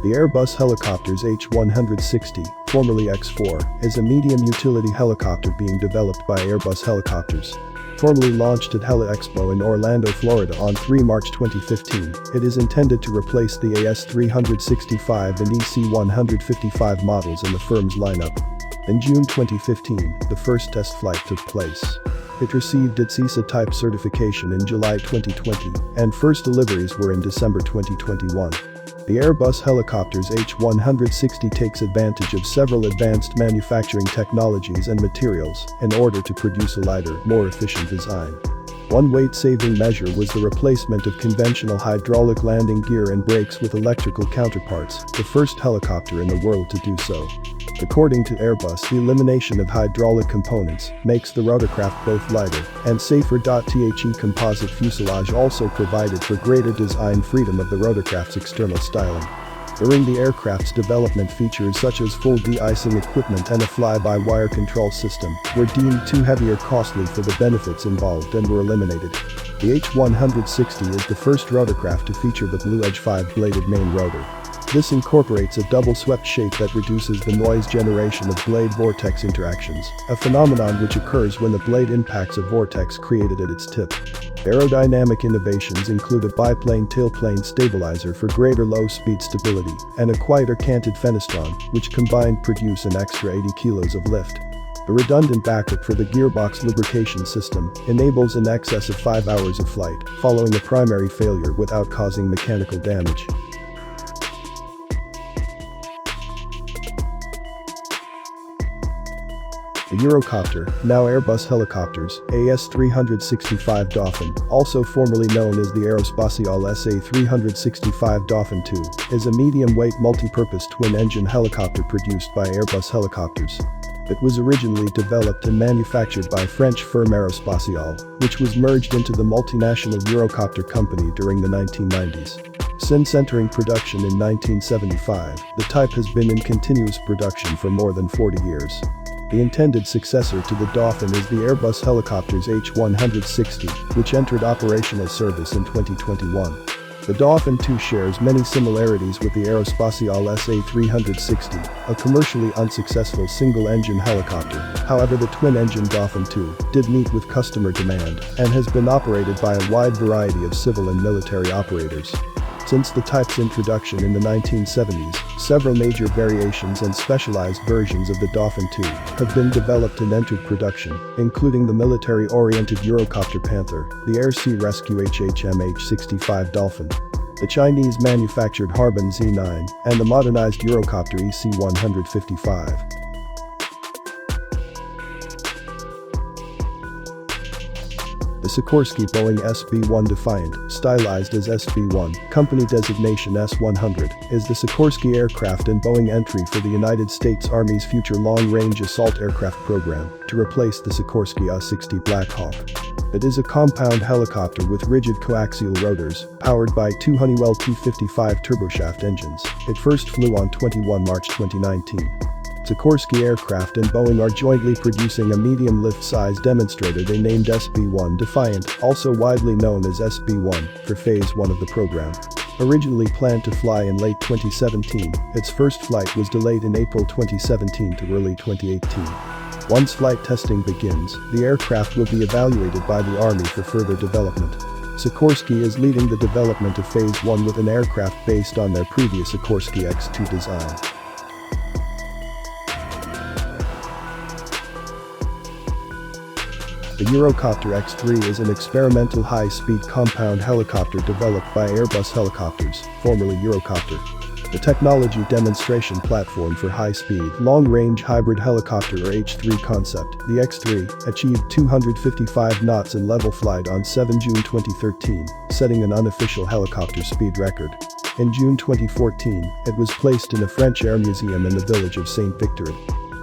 The Airbus Helicopters H160, formerly X4, is a medium utility helicopter being developed by Airbus Helicopters. Formerly launched at Heli Expo in Orlando, Florida on 3 March 2015, it is intended to replace the AS365 and EC155 models in the firm's lineup. In June 2015, the first test flight took place. It received its ESA type certification in July 2020, and first deliveries were in December 2021. The Airbus Helicopters H160 takes advantage of several advanced manufacturing technologies and materials in order to produce a lighter, more efficient design. One weight-saving measure was the replacement of conventional hydraulic landing gear and brakes with electrical counterparts, the first helicopter in the world to do so. According to Airbus, the elimination of hydraulic components makes the rotorcraft both lighter and safer. The composite fuselage also provided for greater design freedom of the rotorcraft's external styling. During the aircraft's development, features such as full de-icing equipment and a fly-by-wire control system were deemed too heavy or costly for the benefits involved and were eliminated. The H160 is the first rotorcraft to feature the Blue Edge 5-bladed main rotor. This incorporates a double-swept shape that reduces the noise generation of blade vortex interactions, a phenomenon which occurs when the blade impacts a vortex created at its tip. Aerodynamic innovations include a biplane tailplane stabilizer for greater low-speed stability, and a quieter canted fenestron, which combined produce an extra 80 kilos of lift. A redundant backup for the gearbox lubrication system enables in excess of 5 hours of flight, following a primary failure without causing mechanical damage. The Eurocopter, now Airbus Helicopters, AS365 Dauphin, also formerly known as the Aerospatiale SA365 Dauphin II, is a medium-weight multi-purpose twin-engine helicopter produced by Airbus Helicopters. It was originally developed and manufactured by French firm Aerospatiale, which was merged into the multinational Eurocopter company during the 1990s. Since entering production in 1975, the type has been in continuous production for more than 40 years. The intended successor to the Dauphin is the Airbus Helicopters H160, which entered operational service in 2021. The Dauphin II shares many similarities with the Aerospatiale SA360, a commercially unsuccessful single-engine helicopter. However, the twin-engine Dauphin II did meet with customer demand and has been operated by a wide variety of civil and military operators. Since the type's introduction in the 1970s, several major variations and specialized versions of the Dauphin II have been developed and entered production, including the military-oriented Eurocopter Panther, the Air Sea Rescue H165 Dolphin, the Chinese-manufactured Harbin Z9, and the modernized Eurocopter EC155. The Sikorsky Boeing SB-1 Defiant, stylized as SB-1, company designation S-100, is the Sikorsky aircraft and Boeing entry for the United States Army's future long-range assault aircraft program, to replace the Sikorsky A-60 Black Hawk. It is a compound helicopter with rigid coaxial rotors, powered by 2 Honeywell T55 turboshaft engines. It first flew on 21 March 2019. Sikorsky Aircraft and Boeing are jointly producing a medium lift-size demonstrator they named SB-1 Defiant, also widely known as SB-1, for Phase 1 of the program. Originally planned to fly in late 2017, its first flight was delayed in April 2017 to early 2018. Once flight testing begins, the aircraft will be evaluated by the Army for further development. Sikorsky is leading the development of Phase 1 with an aircraft based on their previous Sikorsky X2 design. The Eurocopter X3 is an experimental high-speed compound helicopter developed by Airbus Helicopters, formerly Eurocopter. The technology demonstration platform for high-speed, long-range hybrid helicopter or H3 concept, the X3, achieved 255 knots in level flight on 7 June 2013, setting an unofficial helicopter speed record. In June 2014, it was placed in a French air museum in the village of Saint-Victor.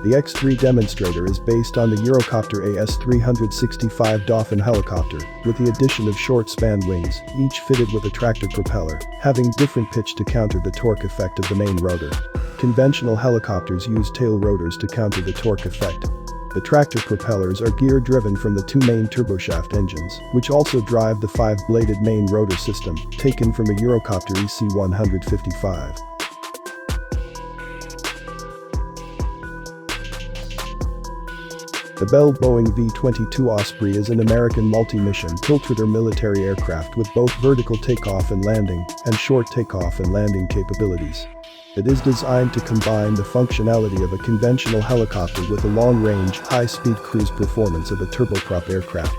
The X3 demonstrator is based on the Eurocopter AS365 Dauphin helicopter, with the addition of short-span wings, each fitted with a tractor propeller, having different pitch to counter the torque effect of the main rotor. Conventional helicopters use tail rotors to counter the torque effect. The tractor propellers are gear-driven from the 2 main turboshaft engines, which also drive the 5-bladed main rotor system, taken from a Eurocopter EC155. The Bell Boeing V-22 Osprey is an American multi-mission tiltrotor military aircraft with both vertical takeoff and landing and short takeoff and landing capabilities. It is designed to combine the functionality of a conventional helicopter with the long-range, high-speed cruise performance of a turboprop aircraft.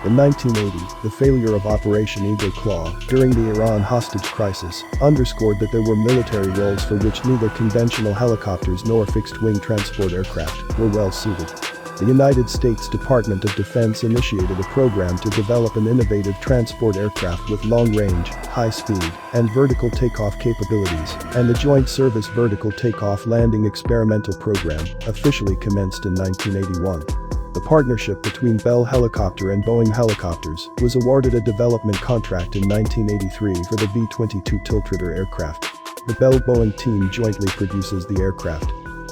In 1980, the failure of Operation Eagle Claw during the Iran hostage crisis underscored that there were military roles for which neither conventional helicopters nor fixed-wing transport aircraft were well suited. The United States Department of Defense initiated a program to develop an innovative transport aircraft with long-range, high-speed, and vertical takeoff capabilities, and the Joint Service Vertical Takeoff Landing Experimental Program officially commenced in 1981. The partnership between Bell Helicopter and Boeing Helicopters was awarded a development contract in 1983 for the V-22 tiltrotor aircraft. The Bell-Boeing team jointly produces the aircraft.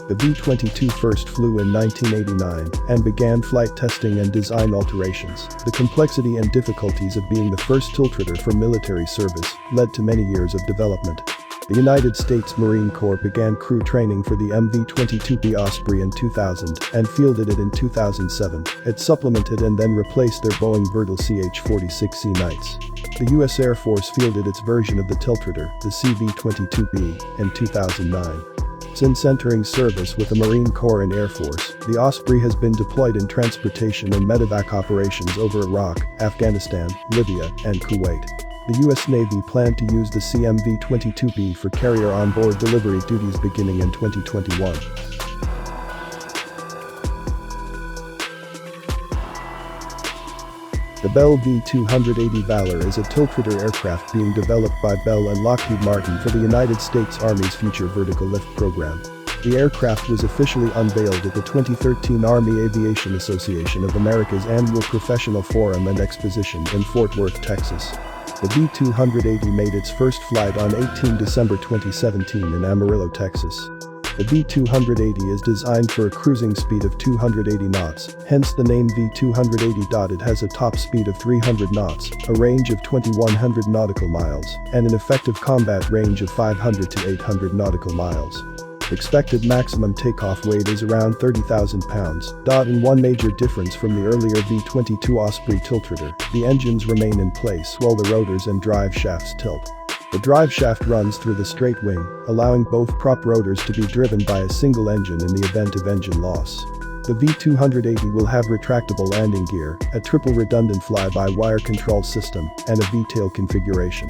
The V-22 first flew in 1989 and began flight testing and design alterations. The complexity and difficulties of being the first tiltrotor for military service led to many years of development. The United States Marine Corps began crew training for the MV-22B Osprey in 2000 and fielded it in 2007. It supplemented and then replaced their Boeing Vertol CH-46C Knights. The U.S. Air Force fielded its version of the tiltrotor, the CV-22B, in 2009. Since entering service with the Marine Corps and Air Force, the Osprey has been deployed in transportation and medevac operations over Iraq, Afghanistan, Libya, and Kuwait. The U.S. Navy planned to use the CMV-22B for carrier on-board delivery duties beginning in 2021. The Bell V-280 Valor is a tiltrotor aircraft being developed by Bell and Lockheed Martin for the United States Army's Future Vertical Lift program. The aircraft was officially unveiled at the 2013 Army Aviation Association of America's annual professional forum and exposition in Fort Worth, Texas. The V-280 made its first flight on 18 December 2017 in Amarillo, Texas. The V-280 is designed for a cruising speed of 280 knots, hence the name V-280. It has a top speed of 300 knots, a range of 2100 nautical miles, and an effective combat range of 500 to 800 nautical miles. Expected maximum takeoff weight is around 30,000 pounds. And one major difference from the earlier V-22 Osprey tiltrotor, the engines remain in place while the rotors and drive shafts tilt. The drive shaft runs through the straight wing, allowing both prop rotors to be driven by a single engine in the event of engine loss. The V-280 will have retractable landing gear, a triple redundant fly-by-wire control system, and a V-tail configuration.